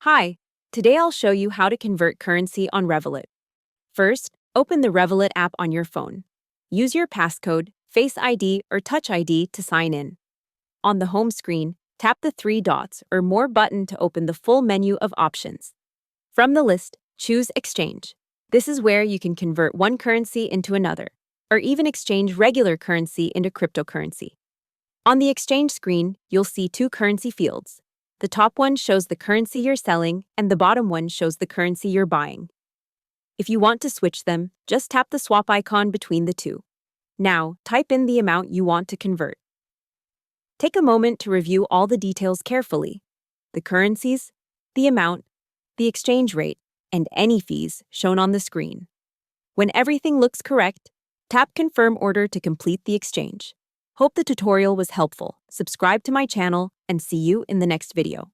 Hi, today I'll show you how to convert currency on Revolut. First, open the Revolut app on your phone. Use your passcode, Face ID, or Touch ID to sign in. On the home screen, tap the three dots or More button to open the full menu of options. From the list, choose Exchange. This is where you can convert one currency into another, or even exchange regular currency into cryptocurrency. On the Exchange screen, you'll see two currency fields. The top one shows the currency you're selling, and the bottom one shows the currency you're buying. If you want to switch them, just tap the swap icon between the two. Now, type in the amount you want to convert. Take a moment to review all the details carefully: the currencies, the amount, the exchange rate, and any fees shown on the screen. When everything looks correct, tap Confirm Order to complete the exchange. Hope the tutorial was helpful. Subscribe to my channel and see you in the next video.